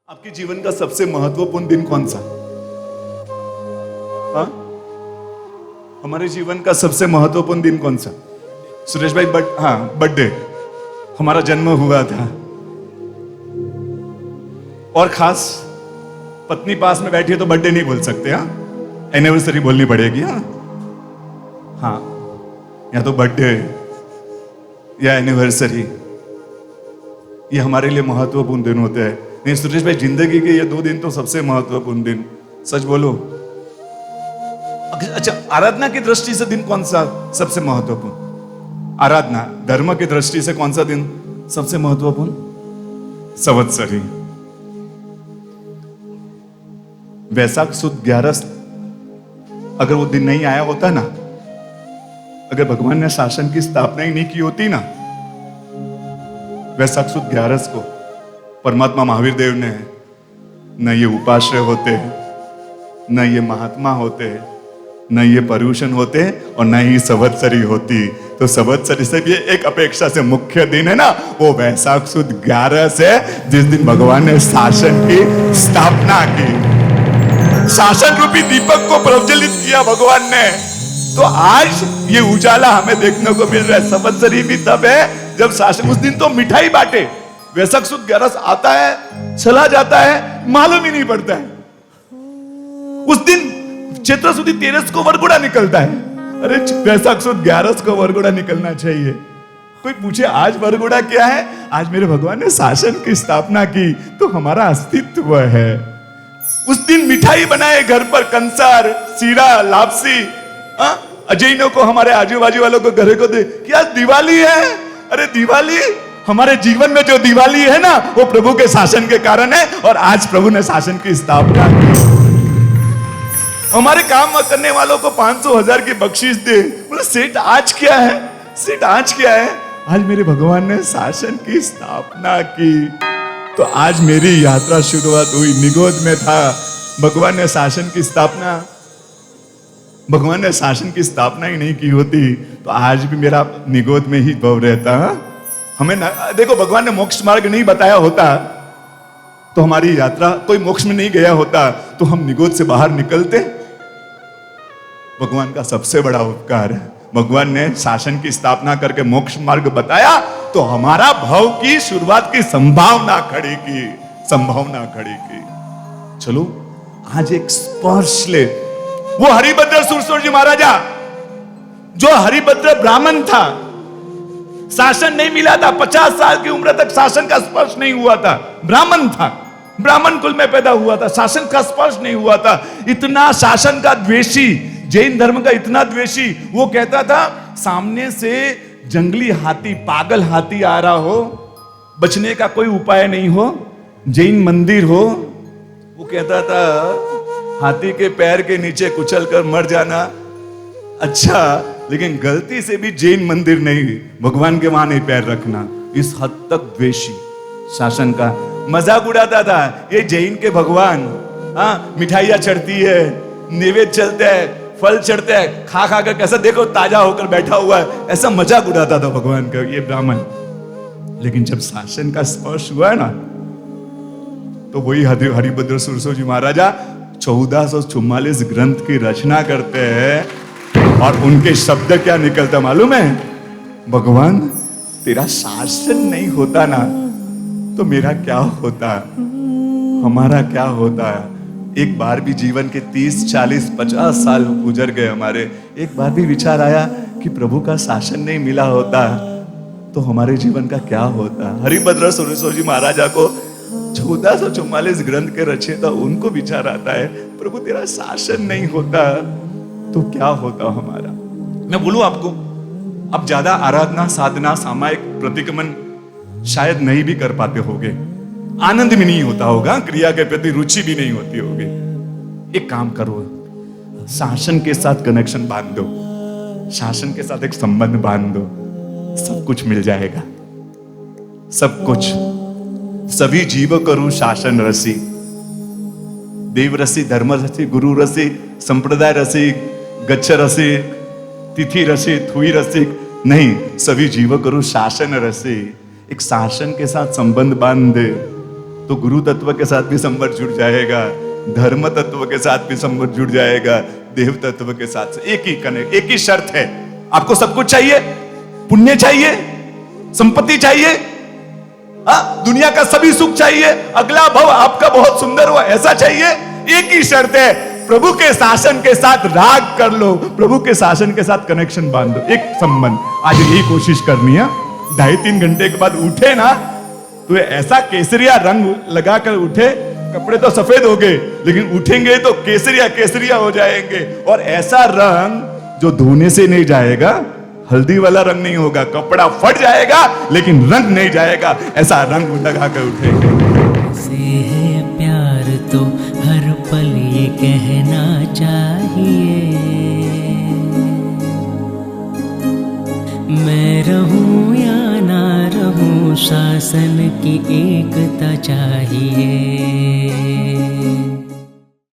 आपके जीवन का सबसे महत्वपूर्ण दिन कौन सा? हाँ? हमारे जीवन का सबसे महत्वपूर्ण दिन कौन सा? सुरेश भाई बर्थडे, हमारा जन्म हुआ था। और खास पत्नी पास में बैठी है तो बर्थडे नहीं बोल सकते, हाँ, एनिवर्सरी बोलनी पड़ेगी। हाँ हाँ, या तो बर्थडे या एनिवर्सरी, ये हमारे लिए महत्वपूर्ण दिन होते हैं। नहीं सुरेश भाई, जिंदगी के ये 2 दिन तो सबसे महत्वपूर्ण दिन, सच बोलो। अच्छा, आराधना की दृष्टि से दिन कौन सा सबसे महत्वपूर्ण? आराधना धर्म की दृष्टि से कौन सा दिन सबसे महत्वपूर्ण? संवत्सरी, वैशाख सुद 11। अगर वो दिन नहीं आया होता ना, अगर भगवान ने शासन की स्थापना ही नहीं की होती ना, वैशाख सुद 11 को परमात्मा महावीर देव ने न ये उपाश्रय होते, न ये महात्मा होते, न ये पर्यूषण होते, और न ही संवत्सरी होती। तो संवत्सरी से भी एक अपेक्षा से मुख्य दिन है ना, वो वैशाख सुद 11 से, जिस दिन भगवान ने शासन की स्थापना की, शासन रूपी दीपक को प्रज्वलित किया भगवान ने। तो आज ये उजाला हमें देखने को मिल रहा है। संवत्सरी भी तब है जब शासन, उस दिन तो मिठाई बांटे। वैशाख सुद 11 आता है, चला जाता है, मालूम ही नहीं पड़ता है। उस दिन चैत्र सुदी 13 को वरगुड़ा निकलता है। अरे वैशाख सुद 11 को वरगुड़ा निकलना चाहिए। कोई पूछे आज वरगुड़ा क्या है? आज मेरे भगवान ने शासन की स्थापना की, तो हमारा अस्तित्व है। उस दिन मिठाई बनाए घर पर, कंसार, सीरा, लापसी, अजैनों को, हमारे आजू बाजू वालों को, घरे को दे कि आज दिवाली है। अरे दिवाली, हमारे जीवन में जो दिवाली है ना, वो प्रभु के शासन के कारण है। और आज प्रभु ने शासन की स्थापना की। हमारे काम करने वालों को 500,000 की बख्शीश दे। बोले सेठ आज क्या है? सेठ आज क्या है? आज मेरे भगवान ने शासन की स्थापना की। तो आज मेरी यात्रा शुरुआत हुई, निगोद में था, भगवान ने शासन की स्थापना। भगवान ने शासन की स्थापना ही नहीं की होती तो आज भी मेरा निगोद में ही भव रहता। हमें देखो, भगवान ने मोक्ष मार्ग नहीं बताया होता तो हमारी यात्रा, कोई मोक्ष में नहीं गया होता तो हम निगोद से बाहर निकलते। भगवान का सबसे बड़ा उपकार है, भगवान ने शासन की स्थापना करके मोक्ष मार्ग बताया, तो हमारा भव की शुरुआत की संभावना खड़ी की। चलो आज एक स्पर्श ले। वो हरिभद्र सुरसोर जी महाराजा, जो हरिभद्र ब्राह्मण था, शासन नहीं मिला था, 50 साल की उम्र तक शासन का स्पर्श नहीं हुआ था, ब्राह्मण था, ब्राह्मण कुल में पैदा हुआ था, शासन का स्पर्श नहीं हुआ था। इतना शासन का द्वेषी, जैन धर्म का इतना द्वेषी, वो कहता था सामने से जंगली हाथी, पागल हाथी आ रहा हो, बचने का कोई उपाय नहीं हो, जैन मंदिर हो, वो कहता था हाथी के पैर के नीचे कुचल कर मर जाना अच्छा, लेकिन गलती से भी जैन मंदिर नहीं, भगवान के वहां नहीं पैर रखना। इस हद तक द्वेषी शासन का। मजाक उड़ाता था, ये जैन के भगवान, मिठाइयां चढ़ती है, नैवेद्य चलते हैं, फल चढ़ते हैं, खा खा कर कैसा देखो ताजा होकर बैठा हुआ है, ऐसा मजाक उड़ाता था भगवान का ये ब्राह्मण। लेकिन जब शासन का स्पर्श हुआ ना, तो वही हरिभद्र सुरसोर जी महाराजा 1444 ग्रंथ की रचना करते हैं। और उनके शब्द क्या निकलता मालूम है? भगवान तेरा शासन नहीं होता ना, तो मेरा क्या होता, हमारा क्या होता। एक बार भी जीवन के 30, 40, 50 साल गुजर गए हमारे, एक बार भी विचार आया कि प्रभु का शासन नहीं मिला होता तो हमारे जीवन का क्या होता। हरिभद्र सुरसोर जी महाराजा को 1444 ग्रंथ के रचयिता, उनको विचार आता है प्रभु तेरा शासन नहीं होता तो क्या होता हमारा। मैं बोलूं आपको, अब ज्यादा आराधना, साधना, सामायिक प्रतिक्रमण शायद नहीं भी कर पाते होगे, आनंद भी नहीं होता होगा, क्रिया के प्रति रुचि भी नहीं होती होगी। एक काम करो, शासन के साथ कनेक्शन बांध दो, शासन के साथ एक संबंध बांध दो, सब कुछ मिल जाएगा, सब कुछ। सभी जीव करू शासन रसी, देव रसी, धर्म रसी, गुरु रसी, संप्रदाय रसी, गच्छ रसी, तिथि रसी, थुई रसी, नहीं, सभी जीव करू शासन रसी। एक शासन के साथ संबंध बांध दे तो गुरु तत्व के साथ भी संबंध जुड़ जाएगा, धर्म तत्व के साथ भी संबंध जुड़ जाएगा, देव तत्व के साथ से। एक ही कनेक्ट, एक ही शर्त है, आपको सब कुछ चाहिए, पुण्य चाहिए, संपत्ति चाहिए, दुनिया का सभी सुख चाहिए, अगला भव आपका बहुत सुंदर हो ऐसा चाहिए। एक ही शर्त है, प्रभु के शासन के साथ राग कर लो, प्रभु के शासन के साथ कनेक्शन बांध दो, एक संबंध। आज यही कोशिश करनी है, 2.5-3 घंटे के बाद उठे ना तो ऐसा केसरिया रंग लगाकर उठे, कपड़े तो सफेद हो गए लेकिन उठेंगे तो केसरिया केसरिया हो जाएंगे। और ऐसा रंग जो धोने से नहीं जाएगा, हल्दी वाला रंग नहीं होगा, कपड़ा फट जाएगा लेकिन रंग नहीं जाएगा, ऐसा रंग लगा कर उठेंगे। से है प्यार तो हर पल ये कहना चाहिए, मैं रहूं या ना रहूं शासन की एकता चाहिए।